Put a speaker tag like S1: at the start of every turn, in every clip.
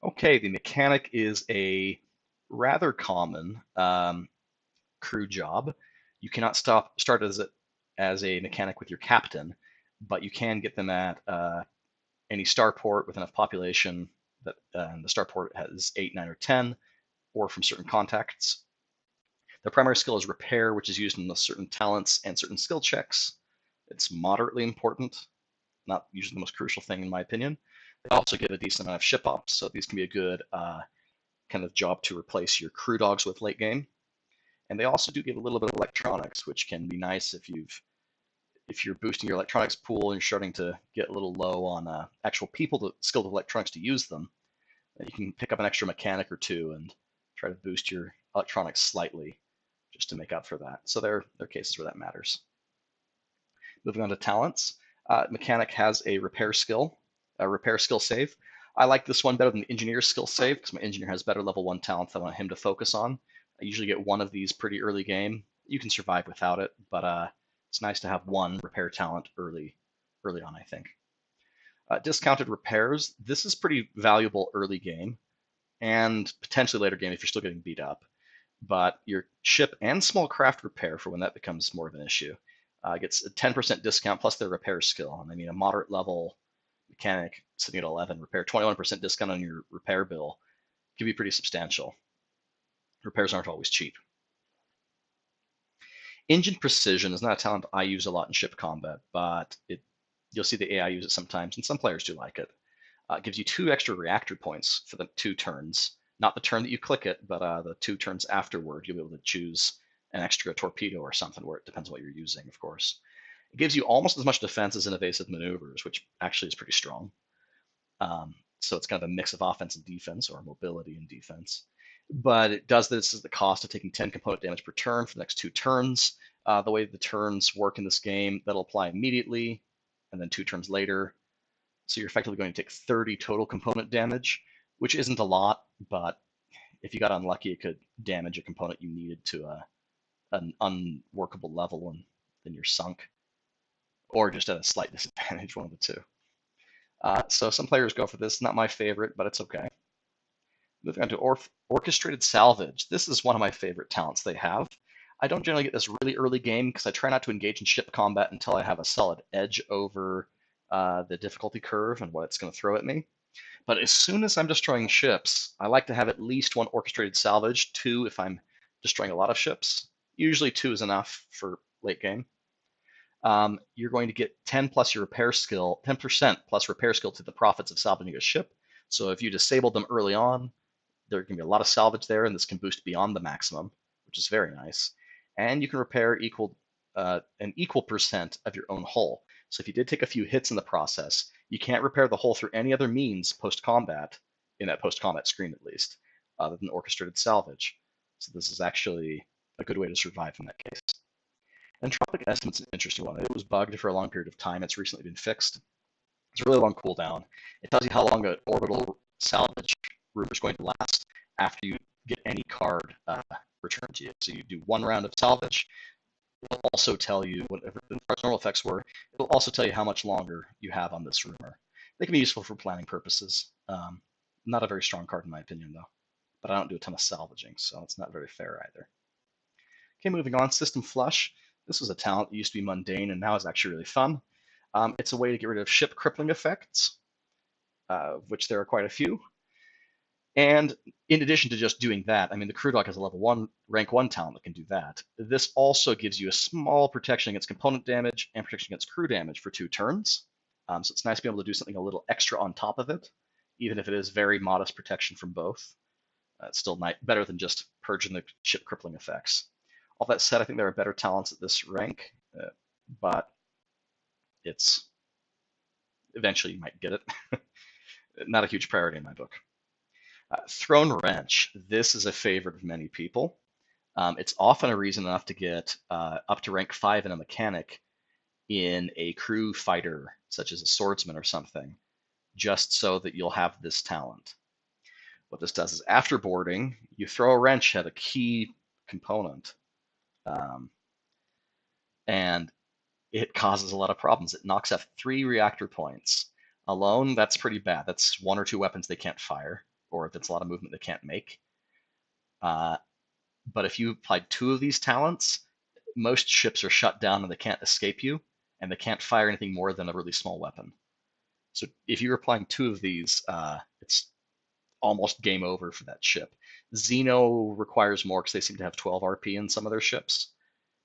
S1: Okay, the mechanic is a rather common crew job. You cannot start as a mechanic with your captain, but you can get them at any starport with enough population that the starport has 8, 9, or 10, or from certain contacts. The primary skill is repair, which is used in the certain talents and certain skill checks. It's moderately important, not usually the most crucial thing in my opinion. They also give a decent amount of ship ops, so these can be a good kind of job to replace your crew dogs with late game. And they also do give a little bit of electronics, which can be nice if you're boosting your electronics pool and you're starting to get a little low on actual people skilled with electronics to use them. You can pick up an extra mechanic or two and try to boost your electronics slightly just to make up for that. So there are cases where that matters. Moving on to talents, mechanic has a repair skill save. I like this one better than the engineer skill save because my engineer has better level 1 talents I want him to focus on. I usually get one of these pretty early game. You can survive without it, but it's nice to have one repair talent early on, I think. Discounted repairs. This is pretty valuable early game and potentially later game if you're still getting beat up. But your ship and small craft repair, for when that becomes more of an issue, gets a 10% discount plus their repair skill. And I mean, a moderate level mechanic sitting at 11, repair 21% discount on your repair bill can be pretty substantial. Repairs aren't always cheap. Engine precision is not a talent I use a lot in ship combat, but you'll see the AI use it sometimes, and some players do like it. It gives you 2 extra reactor points for the 2 turns. Not the turn that you click it, but the 2 turns afterward. You'll be able to choose an extra torpedo or something, where it depends on what you're using, of course. It gives you almost as much defense as in evasive maneuvers, which actually is pretty strong. So it's kind of a mix of offense and defense, or mobility and defense. But it does this at the cost of taking 10 component damage per turn for the next 2 turns. The way the turns work in this game, that'll apply immediately, and then 2 turns later. So you're effectively going to take 30 total component damage, which isn't a lot, but if you got unlucky, it could damage a component you needed to an unworkable level, and then you're sunk, or just at a slight disadvantage, one of the two. So some players go for this. Not my favorite, but it's okay. Moving on to orchestrated salvage. This is one of my favorite talents they have. I don't generally get this really early game because I try not to engage in ship combat until I have a solid edge over the difficulty curve and what it's going to throw at me. But as soon as I'm destroying ships, I like to have at least 1 orchestrated salvage, 2 if I'm destroying a lot of ships. Usually 2 is enough for late game. You're going to get 10 plus your repair skill, 10% plus repair skill to the profits of salvaging a ship. So if you disable them early on, there can be a lot of salvage there, and this can boost beyond the maximum, which is very nice. And you can repair an equal percent of your own hull. So if you did take a few hits in the process, you can't repair the hull through any other means post-combat, in that post-combat screen at least, other than orchestrated salvage. So this is actually a good way to survive in that case. Entropic Estimate's an interesting one. It was bugged for a long period of time. It's recently been fixed. It's a really long cooldown. It tells you how long an orbital salvage route is going to last after you get any card returned to you. So you do 1 round of salvage. It'll also tell you whatever the normal effects were. It'll also tell you how much longer you have on this rumor. They can be useful for planning purposes. Not a very strong card in my opinion, though. But I don't do a ton of salvaging, so it's not very fair either. Okay, moving on. System Flush. This was a talent that used to be mundane and now is actually really fun. It's a way to get rid of ship crippling effects, which there are quite a few. And in addition to just doing that, I mean, the crew dog has a level 1, rank 1 talent that can do that. This also gives you a small protection against component damage and protection against crew damage for 2 turns. So it's nice to be able to do something a little extra on top of it, even if it is very modest protection from both. It's still better than just purging the ship crippling effects. All that said, I think there are better talents at this rank, but it's eventually you might get it. Not a huge priority in my book. Throne Wrench. This is a favorite of many people. It's often a reason enough to get up to rank 5 in a mechanic in a crew fighter, such as a swordsman or something, just so that you'll have this talent. What this does is after boarding, you throw a wrench at a key component, and it causes a lot of problems. It knocks off 3 reactor points. Alone, that's pretty bad. That's 1 or 2 weapons they can't fire, or if it's a lot of movement they can't make. But if you applied 2 of these talents, most ships are shut down and they can't escape you, and they can't fire anything more than a really small weapon. So if you're applying 2 of these, it's almost game over for that ship. Xeno requires more because they seem to have 12 RP in some of their ships,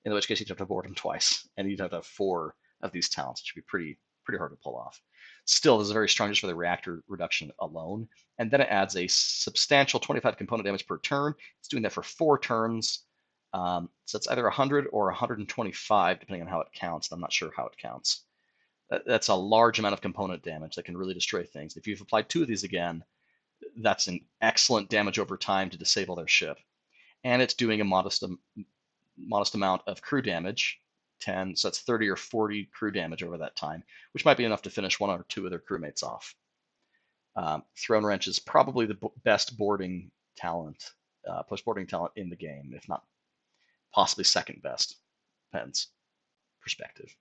S1: in which case you'd have to board them twice, and you'd have to have 4 of these talents, which would be pretty hard to pull off. Still, this is very strong just for the reactor reduction alone, and then it adds a substantial 25 component damage per turn. It's doing that for 4 turns, so it's either 100 or 125, depending on how it counts. I'm not sure how it counts. That's a large amount of component damage that can really destroy things. If you've applied 2 of these again, that's an excellent damage over time to disable their ship. And it's doing a modest amount of crew damage, 10, so that's 30 or 40 crew damage over that time, which might be enough to finish 1 or 2 of their crewmates off. Throne Wrench is probably the best boarding talent, post-boarding talent in the game, if not possibly second best. Depends. Perspective.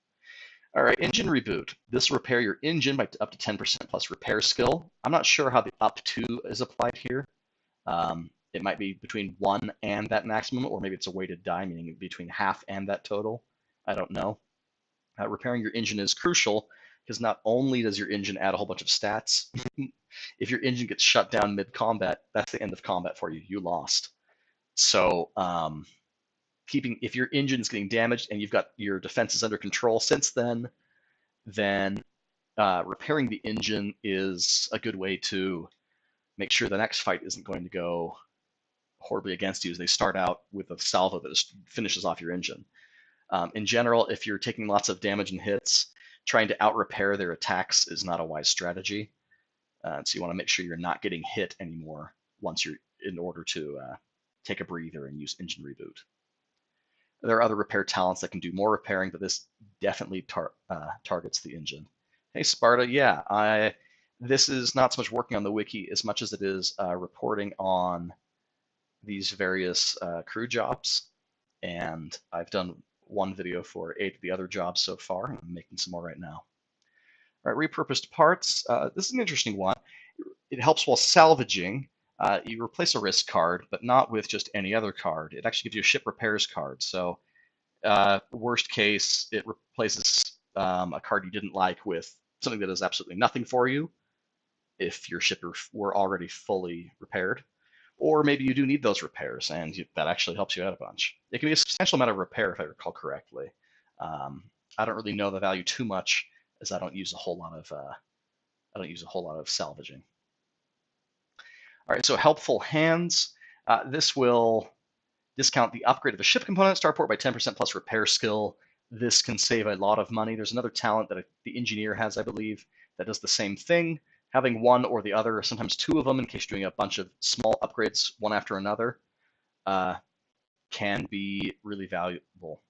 S1: All right, engine reboot. This will repair your engine by up to 10% plus repair skill. I'm not sure how the up to is applied here. It might be between 1 and that maximum, or maybe it's a weighted die, meaning between half and that total. I don't know. Repairing your engine is crucial because not only does your engine add a whole bunch of stats, if your engine gets shut down mid-combat, that's the end of combat for you. You lost. So if your engine's getting damaged and you've got your defenses under control since then repairing the engine is a good way to make sure the next fight isn't going to go horribly against you as they start out with a salvo that just finishes off your engine. In general, if you're taking lots of damage and hits, trying to out-repair their attacks is not a wise strategy. So you want to make sure you're not getting hit anymore in order to take a breather and use engine reboot. There are other repair talents that can do more repairing, but this definitely targets the engine. Hey, Sparta, yeah, this is not so much working on the wiki as much as it is reporting on these various crew jobs. And I've done 1 video for 8 of the other jobs so far, and I'm making some more right now. All right, repurposed parts. This is an interesting one. It helps while salvaging. You replace a risk card, but not with just any other card. It actually gives you a ship repairs card. So worst case, it replaces a card you didn't like with something that does absolutely nothing for you if your ship were already fully repaired. Or maybe you do need those repairs, and that actually helps you out a bunch. It can be a substantial amount of repair, if I recall correctly. I don't really know the value too much, as I don't use a whole lot of salvaging. All right, so helpful hands. This will discount the upgrade of a ship component starport by 10% plus repair skill. This can save a lot of money. There's another talent that the engineer has, I believe, that does the same thing. Having 1 or the other, sometimes 2 of them, in case you're doing a bunch of small upgrades one after another, can be really valuable.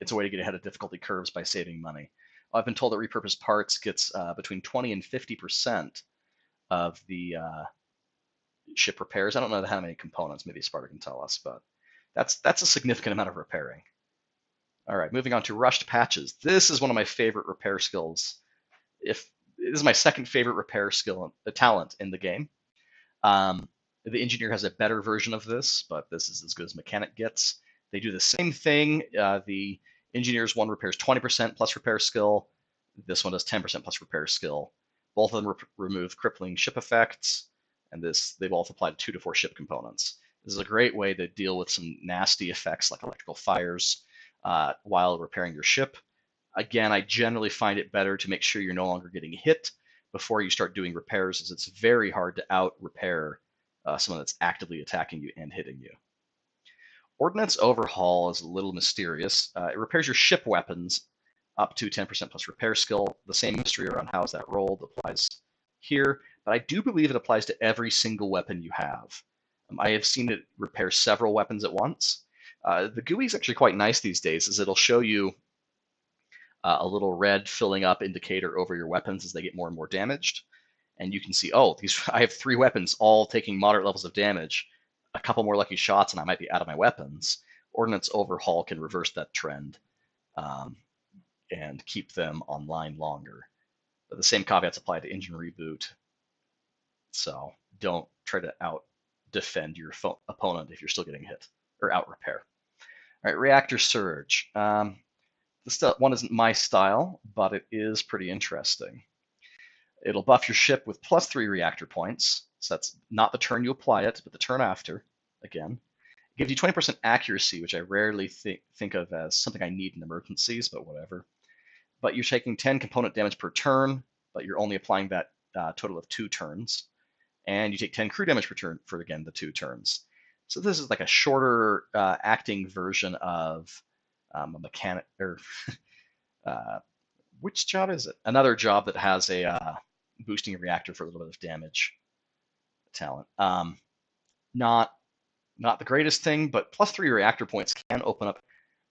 S1: It's a way to get ahead of difficulty curves by saving money. I've been told that repurposed parts gets between 20 and 50% of the ship repairs. I don't know how many components. Maybe Sparta can tell us, but that's a significant amount of repairing. All right, moving on to rushed patches. This is one of my favorite repair skills. This is my second favorite repair skill, talent in the game. The engineer has a better version of this, but this is as good as mechanic gets. They do the same thing. The engineer's one repairs 20% plus repair skill. This one does 10% plus repair skill. Both of them remove crippling ship effects, and they both apply to 2 to 4 ship components. This is a great way to deal with some nasty effects like electrical fires while repairing your ship. Again, I generally find it better to make sure you're no longer getting hit before you start doing repairs, as it's very hard to out-repair someone that's actively attacking you and hitting you. Ordnance Overhaul is a little mysterious. It repairs your ship weapons up to 10% plus repair skill. The same mystery around how is that rolled applies here, but I do believe it applies to every single weapon you have. I have seen it repair several weapons at once. The GUI is actually quite nice these days, as it'll show you a little red filling up indicator over your weapons as they get more and more damaged. And you can see, oh, I have 3 weapons all taking moderate levels of damage. A couple more lucky shots and I might be out of my weapons. Ordnance Overhaul can reverse that trend and keep them online longer. But the same caveats apply to engine reboot. So don't try to out defend your opponent if you're still getting hit, or out repair. All right, reactor surge. This one isn't my style, but it is pretty interesting. It'll buff your ship with +3 reactor points. So that's not the turn you apply it, but the turn after, again. It gives you 20% accuracy, which I rarely think of as something I need in emergencies, but whatever. But you're taking 10 component damage per turn, but you're only applying that total of 2 turns. And you take 10 crew damage per turn for, again, the 2 turns. So this is like a shorter acting version of a mechanic, or which job is it? Another job that has a boosting a reactor for a little bit of damage talent. Not the greatest thing, but +3 reactor points can open up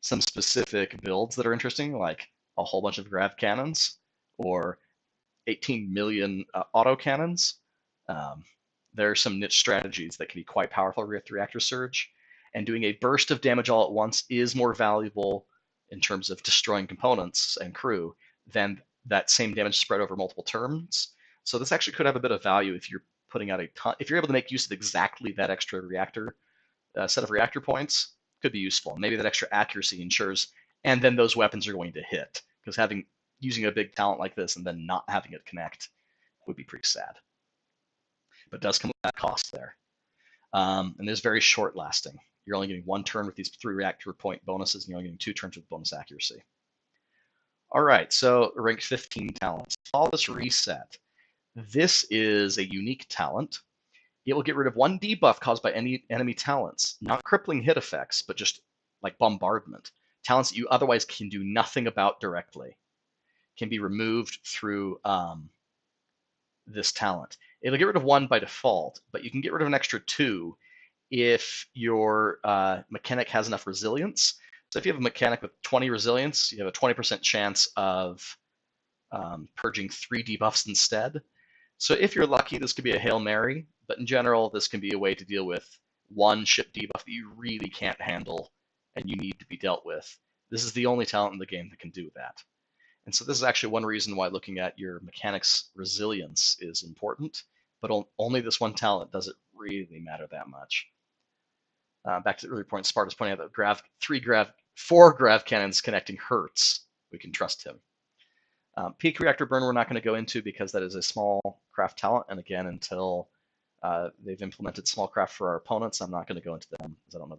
S1: some specific builds that are interesting, like a whole bunch of grav cannons or 18 million auto cannons. There are some niche strategies that can be quite powerful with reactor surge, and doing a burst of damage all at once is more valuable in terms of destroying components and crew than that same damage spread over multiple turns. So this actually could have a bit of value if you're putting out a ton. If you're able to make use of exactly that extra reactor set of reactor points, could be useful. Maybe that extra accuracy ensures, and then those weapons are going to hit, because using a big talent like this and then not having it connect would be pretty sad. But it does come with that cost there. And it's very short lasting. You're only getting 1 turn with these 3 reactor point bonuses, and you're only getting 2 turns with bonus accuracy. All right, so rank 15 talents. All this reset. This is a unique talent. It will get rid of 1 debuff caused by any enemy talents, not crippling hit effects, but just like bombardment. Talents that you otherwise can do nothing about directly can be removed through this talent. It'll get rid of 1 by default, but you can get rid of an extra 2 if your mechanic has enough resilience. So if you have a mechanic with 20 resilience, you have a 20% chance of purging 3 debuffs instead. So if you're lucky, this could be a Hail Mary, but in general, this can be a way to deal with 1 ship debuff that you really can't handle and you need to be dealt with. This is the only talent in the game that can do that. And so this is actually one reason why looking at your mechanic's resilience is important, but only this one talent does it really matter that much. Back to the earlier point, Sparta's pointing out that 4 grav cannons connecting hurts. We can trust him. Peak reactor burn we're not going to go into because that is a small craft talent, and again, until they've implemented small craft for our opponents, I'm not going to go into them because I don't know